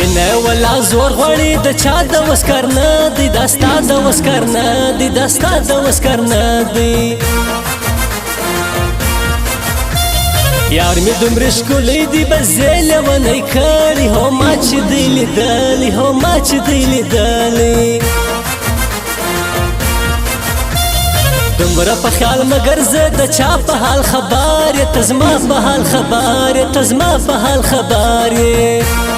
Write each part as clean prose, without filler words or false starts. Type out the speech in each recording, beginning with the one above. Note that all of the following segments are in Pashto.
مینه ولا زور غوړي د چا د وسکر نه دی دستا د وسکر نه دی دستا د وسکر نه دی یار می دومره ښکلی دی بس زه لیونی کړی هو ما چې دی لیدلی هو ما چې دی لیدلی دومره په خیال مګر زه د چا په حال خبر یې ته زما په حال خبر یې ته زما په حال خبر یې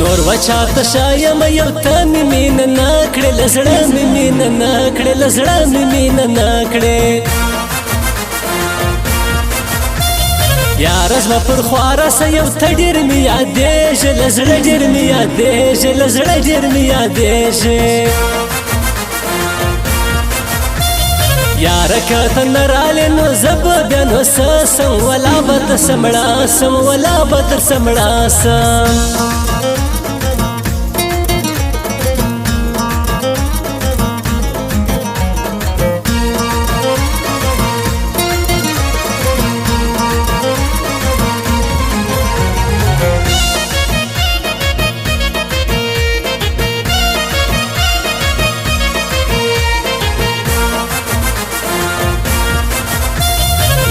نور وچا ته شایم یو ته مې مینه نه کړې له زړه مې مینه نه کړې له زړه مې مینه نه کړې یاره زما پر خوا راسه یو ته ډېر مې یادېږې له زړه ډېر مې یادېږې له زړه ډېر مې یادېږې یاره که ته نه رالې نو زه به بیا نو څه سم ولا به درسه مړاسم ولا به درسه مړاسم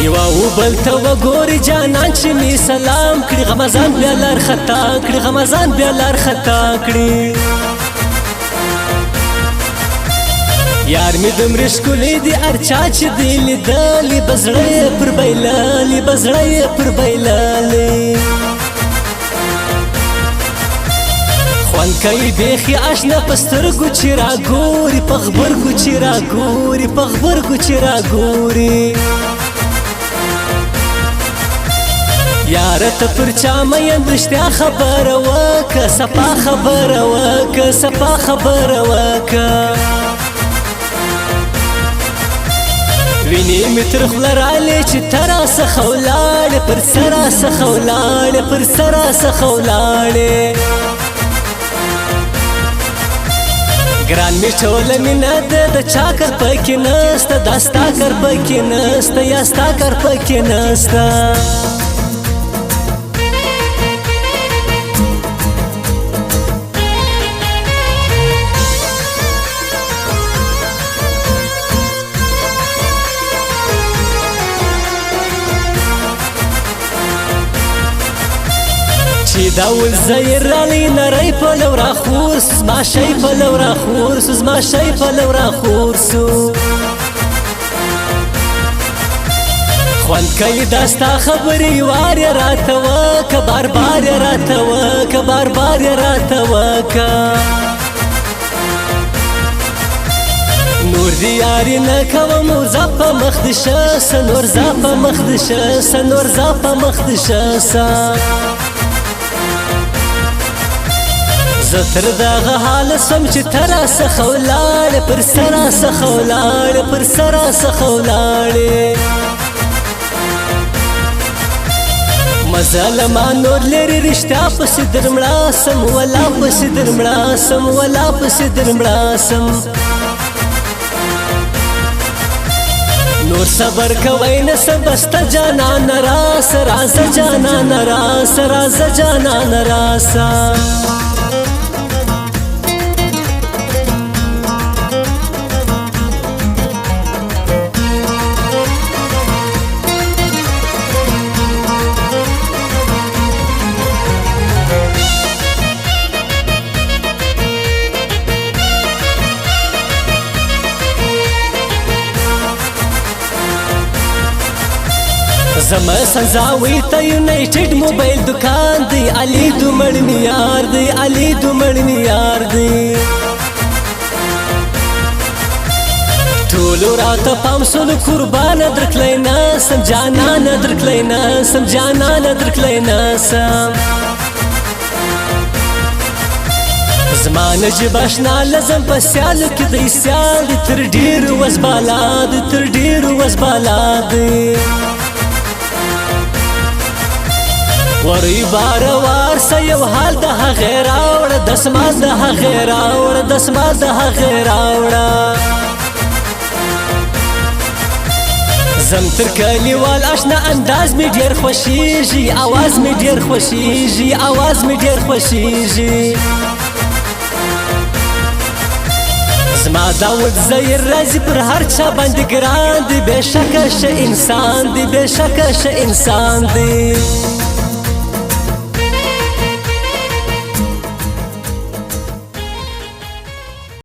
یوا و بل ته وګورې جانان چې می سلام کړي غمزان بیا لار خطا کړي غمزان بیا لار خطا کړي یار می دومره ښکلی دی هر چا چې دی لیدلی به زړه یې پر بایللی به زړه یې پر بایللی خوند کوي بیخي اشنا په سترګو چې راګوري په غبرګو چې راګوري په غبرګو چې راګوري یاره ته پر چا مین رښتیا خبره وکه صفا خبره وکه صفا خبره وکه وینې مې تر خوله رالې چې ته راڅخه ولاړې پر څه راڅخه ولاړې پر څه راڅخه ولاړې ګران مې ټوله مینه ده د چا کار پکې نسته دا ستا کار پکې نسته یا ستا کار پکې نسته چې دا ول زیر رالی نری په لو را خور زما شی په لو را خور زما شی په لو را خور سو خوند کوي دا ستا خبرې وار یې راته وکه بار بار یې راته وکه بار بار یې راته وکه نور دی یاري نه کوم نور ځه په مخ دې شه سه نور ځه په مخ دې شه سه نور ځه په مخ دې شه سه زه تر دغه حاله سم چې ته راڅخه ولاړې پر څه راڅخه ولاړې پر څه راڅخه ولاړې مزه له ما نور لري رښتیا پسې در مړاسم ولا پسې در مړاسم ولا پسې در مړاسم نور صبر کوی نه څه بسته جانانه راسه راځه جانانه راسه راځه جانانه راسه زما سنځاوي ته یونایټډ موبایل دکان دی علي دومړ می یار دی علي دومړ می یار دی ټولو راته پام سول قربان درکلی ناسم جانان درکلی ناسم جانان درکلی ناسم زمانه چې باشنا لازم په سیالو کې دی سیال دی تر ډېرو وزبالا دی تر ډېرو وزبالا دی وری بار وار سه یو حال د هغې راوړه دسمال د هغې راوړه دسمال د هغې راوړه زم تر کلیوال آشنا انداز می ډیر خوشیږي आवाज می ډیر خوشیږي आवाज می ډیر خوشیږي زما داود زیر رازی پر هر چا باندې ګران دی بشکه شه انسان دی بشکه شه انسان دی